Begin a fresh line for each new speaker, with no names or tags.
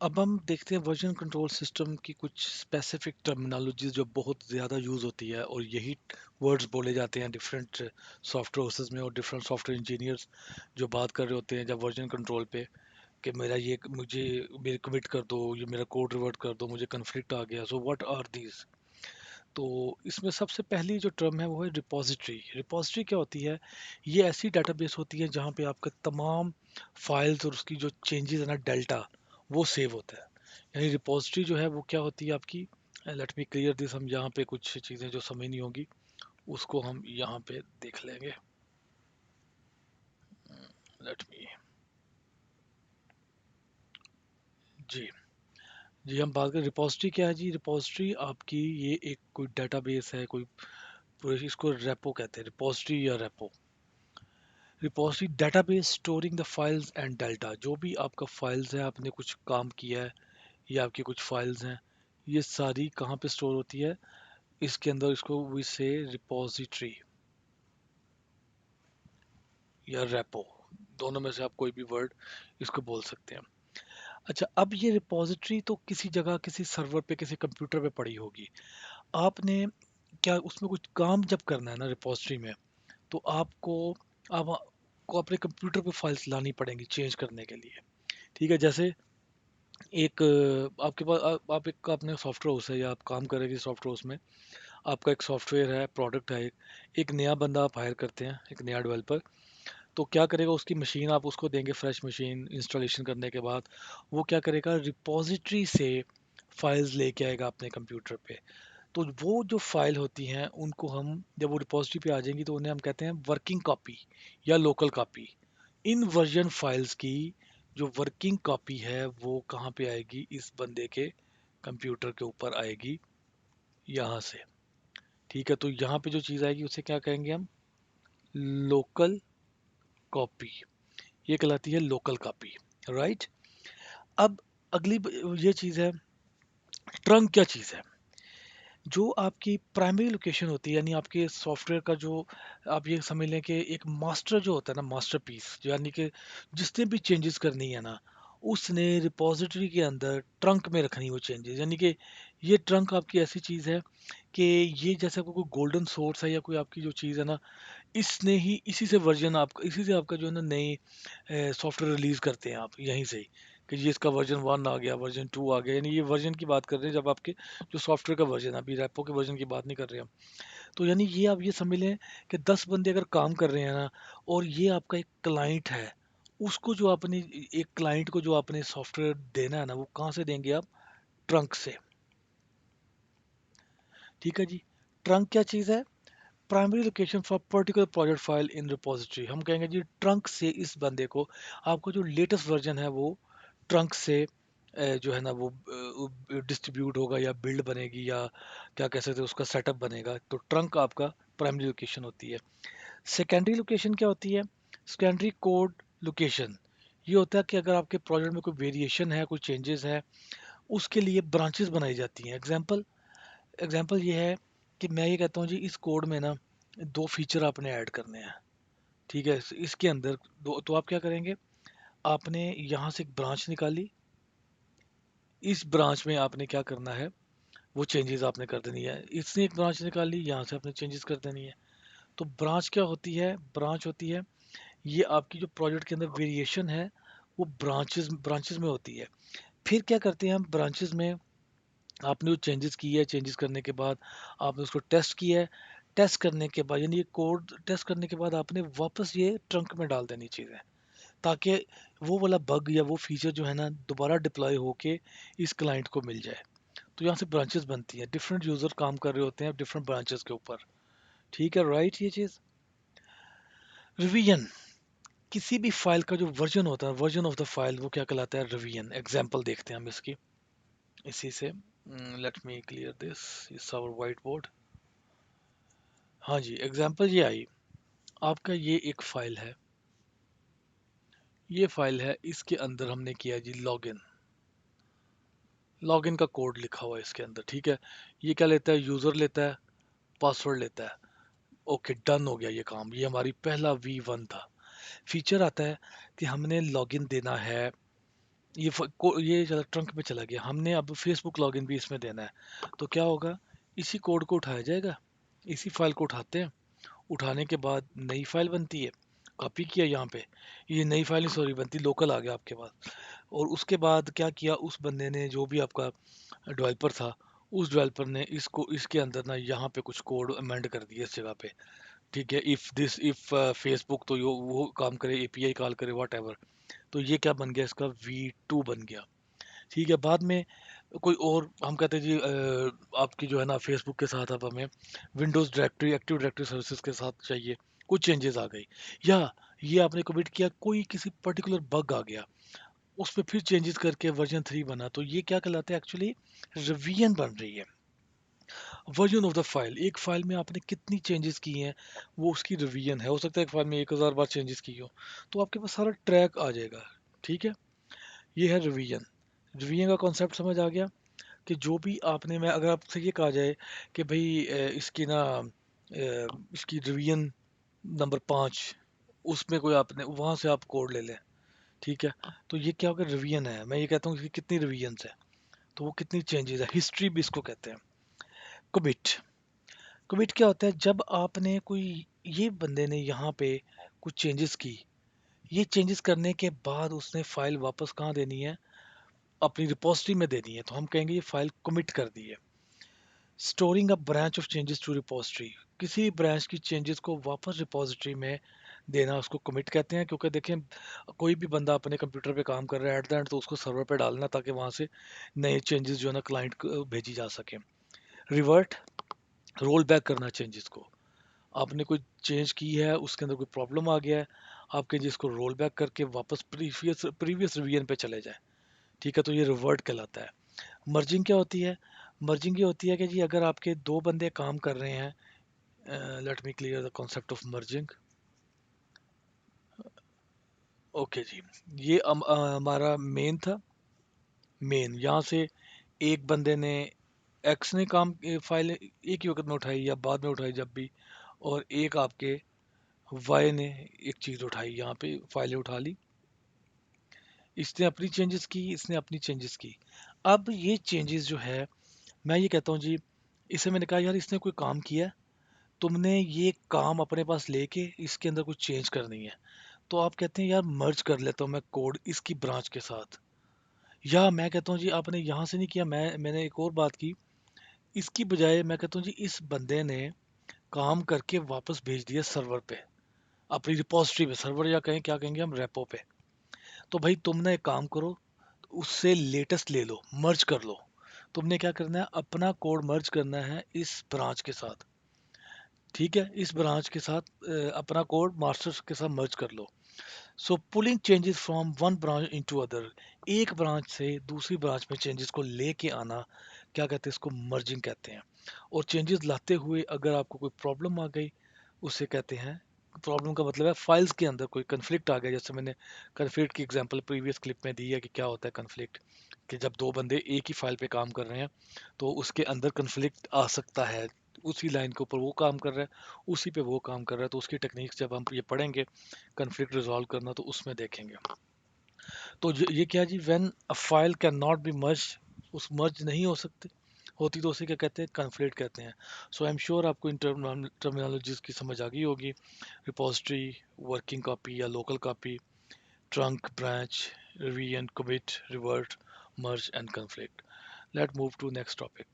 अब हम देखते हैं वर्जन कंट्रोल सिस्टम की कुछ स्पेसिफिक टर्मिनोलॉजी जो बहुत ज़्यादा यूज़ होती है, और यही वर्ड्स बोले जाते हैं डिफरेंट सॉफ्टवेयर हाउसेस में, और डिफरेंट सॉफ्टवेयर इंजीनियर्स जो बात कर रहे होते हैं जब वर्जन कंट्रोल पे, कि मेरा ये मुझे मेरे कमिट कर दो, ये मेरा कोड रिवर्ट कर दो, मुझे कन्फ्लिक्ट आ गया, सो व्हाट आर दीज। तो इसमें सबसे पहली जो टर्म है वो है रिपोजिटरी। रिपोजिटरी क्या होती है? ये ऐसी डेटाबेस होती है जहाँ पे आपका तमाम फाइल्स और उसकी जो चेंजेस है ना, डेल्टा, वो सेव होता है। यानी रिपोजिटरी जो है वो क्या होती है आपकी, लेट मी क्लियर दिस, हम यहाँ पे कुछ चीज़ें जो समझ नहीं होगी उसको हम यहाँ पे देख लेंगे। लेट मी, जी, जी हम बात करें रिपोजिटरी क्या है। जी रिपोजिटरी आपकी ये एक कोई डेटाबेस है, कोई पूरे इसको रेपो कहते हैं, रिपोजिटरी या repo. Repository database storing the files and delta, जो भी आपका फाइल्स है, आपने कुछ काम किया है या आपकी कुछ फाइल्स हैं, ये सारी कहाँ पे स्टोर होती है? इसके अंदर। इसको वी से रिपोजिटरी या रेपो, दोनों में से आप कोई भी वर्ड इसको बोल सकते हैं। अच्छा, अब ये रिपोजिटरी तो किसी जगह, किसी सर्वर पे, किसी कंप्यूटर पे पड़ी होगी। आपने क्या उसमें कुछ काम जब करना है ना रिपोजिटरी में, तो आपको अपने कंप्यूटर पे फाइल्स लानी पड़ेंगी चेंज करने के लिए। ठीक है, जैसे एक आपके पास आप एक अपने सॉफ्टवेयर हाउस है या आप काम कर रहे हैं सॉफ्टवेयर हाउस में, आपका एक सॉफ्टवेयर है, प्रोडक्ट है, एक नया बंदा आप हायर करते हैं, एक नया डेवलपर। तो क्या करेगा, उसकी मशीन आप उसको देंगे, फ्रेश मशीन इंस्टॉलेशन करने के बाद वो क्या करेगा, रिपोजिटरी से फाइल्स लेके आएगा अपने कंप्यूटर पे। तो वो जो फाइल होती हैं उनको हम, जब वो रिपोजिटरी पे आ जाएंगी तो उन्हें हम कहते हैं वर्किंग कॉपी या लोकल कॉपी। इन वर्जन फाइल्स की जो वर्किंग कॉपी है वो कहाँ पे आएगी, इस बंदे के कंप्यूटर के ऊपर आएगी, यहाँ से। ठीक है, तो यहाँ पे जो चीज़ आएगी उसे क्या कहेंगे हम, लोकल कॉपी। ये कहलाती है लोकल कॉपी, राइट। अब ये चीज़ है, ट्रंक क्या चीज़ है? जो आपकी प्राइमरी लोकेशन होती है, यानी आपके सॉफ्टवेयर का जो, आप ये समझ लें कि एक मास्टर जो होता है ना, मास्टरपीस, यानी कि जिसने भी चेंजेस करनी है ना, उसने रिपोजिटरी के अंदर ट्रंक में रखनी है वो चेंजेस। यानी कि ये ट्रंक आपकी ऐसी चीज़ है कि ये जैसे कोई गोल्डन सोर्स है या कोई आपकी जो चीज़ है ना, इसने ही, इसी से वर्जन आपका, इसी से आपका जो है ना नई सॉफ्टवेयर रिलीज करते हैं आप यहीं से ही, कि ये इसका वर्जन 1 आ गया, वर्जन 2 आ गया। यानी ये वर्जन की बात कर रहे हैं जब आपके जो सॉफ्टवेयर का वर्जन है, अभी रैपो के वर्जन की बात नहीं कर रहे हम। तो यानी ये आप ये समझ लें कि 10 बंदे अगर काम कर रहे हैं ना, और ये आपका एक क्लाइंट है, उसको जो आपने, एक क्लाइंट को जो आपने सॉफ्टवेयर देना है ना, वो कहाँ से देंगे आप? ट्रंक से। ठीक है जी। ट्रंक क्या चीज़ है? Primary location for particular project file in repository. हम कहेंगे जी ट्रंक से इस बंदे को, आपको जो लेटेस्ट वर्जन है वो ट्रंक से जो है ना वो डिस्ट्रीब्यूट होगा या बिल्ड बनेगी, या क्या कह सकते हैं उसका सेटअप बनेगा। तो ट्रंक आपका प्राइमरी लोकेशन होती है। सेकेंडरी लोकेशन क्या होती है? सेकेंडरी कोड लोकेशन, ये होता है कि अगर आपके प्रोजेक्ट में कोई वेरिएशन है, कोई चेंजेस है, उसके लिए ब्रांचेस बनाई जाती हैं। एग्जांपल, ये है कि मैं ये कहता हूँ जी इस कोड में ना 2 फीचर आपने ऐड करने हैं। ठीक है, इसके अंदर दो, तो आप क्या करेंगे, आपने यहाँ से एक ब्रांच निकाली, इस ब्रांच में आपने क्या करना है, वो चेंजेस आपने कर देनी है। इसने एक ब्रांच निकाली, यहाँ से आपने चेंजेस कर देनी है। तो ब्रांच क्या होती है? ब्रांच होती है, ये आपकी जो प्रोजेक्ट के अंदर वेरिएशन है वो ब्रांचेस ब्रांचेस में होती है। फिर क्या करते हैं हम ब्रांचेस में, आपने जो चेंजेस की है, चेंजेस करने के बाद आपने उसको टेस्ट किया है, टेस्ट करने के बाद, यानी ये कोड टेस्ट करने के बाद आपने वापस ये ट्रंक में डाल देनी चीज़ें, ताकि वो वाला बग या वो फीचर जो है ना दोबारा डिप्लॉय होके इस क्लाइंट को मिल जाए। तो यहाँ से ब्रांचेस बनती हैं, डिफरेंट यूज़र काम कर रहे होते हैं डिफरेंट ब्रांचेस के ऊपर। ठीक है, राइट। ये चीज़ रिवीजन, किसी भी फाइल का जो वर्जन होता है, वर्जन ऑफ द फाइल, वो क्या कहलाता है? रिवीजन। एग्जांपल देखते हैं हम इसकी, इसी से। Let me clear this, it's our whiteboard. हाँ जी, एग्जांपल ये आई, आपका ये एक फाइल है, ये फाइल है, इसके अंदर हमने किया जी लॉगिन, लॉगिन का कोड लिखा हुआ है इसके अंदर। ठीक है, ये क्या लेता है? यूज़र लेता है, पासवर्ड लेता है। ओके, डन हो गया ये काम, ये हमारी पहला V1 था। फीचर आता है कि हमने लॉगिन देना है ये चला ट्रंक में चला गया, हमने अब फेसबुक लॉगिन भी इसमें देना है। तो क्या होगा, इसी कोड को उठाया जाएगा, इसी फाइल को उठाते हैं, उठाने के बाद नई फाइल बनती है, कॉपी किया यहाँ पे, ये नई फाइल नहीं सॉरी बनती, लोकल आ गया आपके पास। और उसके बाद क्या किया उस बंदे ने, जो भी आपका डेवलपर था, उस डेवलपर ने इसको इसके अंदर ना यहाँ पे कुछ कोड अमेंड कर दिया इस जगह पे। ठीक है, इफ फेसबुक तो यो वो काम करे, एपीआई कॉल करे, वट एवर। तो ये क्या बन गया, इसका V2 बन गया। ठीक है, बाद में कोई और हम कहते हैं जी आपकी जो है ना फेसबुक के साथ अब हमें Windows directory, active directory services के साथ चाहिए, कुछ चेंजेस आ गई, या ये आपने कमिट किया, कोई किसी पर्टिकुलर बग आ गया, उसमें फिर चेंजेस करके वर्जन 3 बना, तो ये क्या कहलाता है एक्चुअली, रिवीजन बन रही है। वर्जन ऑफ द फाइल, एक फाइल में आपने कितनी चेंजेस की हैं, वो उसकी रिवीजन है। हो सकता है एक फाइल में 1000 बार चेंजेस की हो, तो आपके पास सारा ट्रैक आ जाएगा। ठीक है, ये है रिवीजन। रिवीजन का कॉन्सेप्ट समझ आ गया, कि जो भी आपने, मैं अगर आपसे ये कहा जाए कि भाई इसकी ना इसकी रिवीजन नंबर 5, उसमें कोई आपने वहां से आप कोड ले लें। ठीक है, तो ये क्या होगा, रिवीजन है। मैं ये कहता हूँ कि कितनी रिवीजन है, तो वो कितनी चेंजेस है, हिस्ट्री भी इसको कहते हैं। कमिट, कमिट क्या होता है, जब आपने कोई, ये बंदे ने यहाँ पे कुछ चेंजेस की, ये चेंजेस करने के बाद उसने फाइल वापस कहाँ देनी है, अपनी रिपोजिटरी में देनी है, तो हम कहेंगे ये फाइल कमिट कर दी है। Storing a branch of changes to repository, किसी ब्रांच की चेंजेस को वापस रिपोजिटरी में देना, उसको कमिट कहते हैं। क्योंकि देखें, कोई भी बंदा अपने कंप्यूटर पे काम कर रहा है, एट द एंड तो उसको सर्वर पे डालना, ताकि वहां से नए चेंजेस जो है ना क्लाइंट को भेजी जा सके। रिवर्ट, रोल बैक करना चेंजेस को, आपने कोई चेंज की है, उसके अंदर कोई प्रॉब्लम आ गया है, आपके जिसको रोल बैक करके वापस प्रीवियस प्रीवियस रिवीजन पे चले जाए। ठीक है, तो ये रिवर्ट कहलाता है। मर्जिंग क्या होती है, मर्जिंग ये होती है कि जी अगर आपके दो बंदे काम कर रहे हैं, let me clear the concept of merging. Okay जी, ये हमारा मेन था, मेन यहाँ से एक बंदे ने, एक्स ने काम फाइल एक ही वक्त में उठाई या बाद में उठाई जब भी, और एक आपके वाई ने एक चीज़ उठाई, यहाँ पे फाइलें उठा ली, इसने अपनी चेंजेस की, इसने अपनी चेंजेस की। अब ये चेंजेस जो है, मैं ये कहता हूँ जी, इसे मैंने कहा यार इसने कोई काम किया है, तुमने ये काम अपने पास लेके इसके अंदर कुछ चेंज करनी है, तो आप कहते हैं यार मर्ज कर लेता हूँ मैं कोड इसकी ब्रांच के साथ। या मैं कहता हूँ जी आपने यहाँ से नहीं किया, मैंने एक और बात की, इसकी बजाय मैं कहता हूँ जी इस बंदे ने काम करके वापस भेज दिया सर्वर पे, अपनी रिपोजिटरी पे, सर्वर या कहें क्या कहेंगे हम, रेपो पे। तो भाई तुमने एक काम करो, उससे लेटेस्ट ले लो, मर्ज कर लो। तुमने क्या करना है, अपना कोड मर्ज करना है इस ब्रांच के साथ। ठीक है, इस ब्रांच के साथ अपना कोड मास्टर्स के साथ मर्ज कर लो। So pulling changes from one branch into other, एक ब्रांच से दूसरी ब्रांच में चेंजेस को लेके आना, क्या कहते हैं, इसको मर्जिंग कहते हैं। और चेंजेस लाते हुए अगर आपको कोई प्रॉब्लम आ गई, उसे कहते हैं, प्रॉब्लम का मतलब है फाइल्स के अंदर कोई कन्फ्लिक्ट आ गया, जैसे मैंने कन्फ्लिक्ट की एग्जांपल प्रीवियस क्लिप में दी है कि क्या होता है कन्फ्लिक्ट, कि जब दो बंदे एक ही फाइल पे काम कर रहे हैं, तो उसके अंदर कन्फ्लिक्ट आ सकता है, उसी लाइन के ऊपर वो काम कर रहा है, उसी पे वो काम कर रहा है, तो उसकी टेक्निक्स जब हम ये पढ़ेंगे कन्फ्लिक्ट रिजॉल्व करना, तो उसमें देखेंगे। तो ये क्या जी, when a file can not be merge, उस मर्ज नहीं हो सकती होती, तो उसे क्या कहते हैं, कन्फ्लिक्ट कहते हैं। सो आई एम श्योर आपको इन टर्मिनोलॉजीज की समझ आ गई होगी, रिपोजिटरी, वर्किंग कॉपी या local copy, trunk, branch, revision, commit, revert, merge and conflict. Let move to next topic.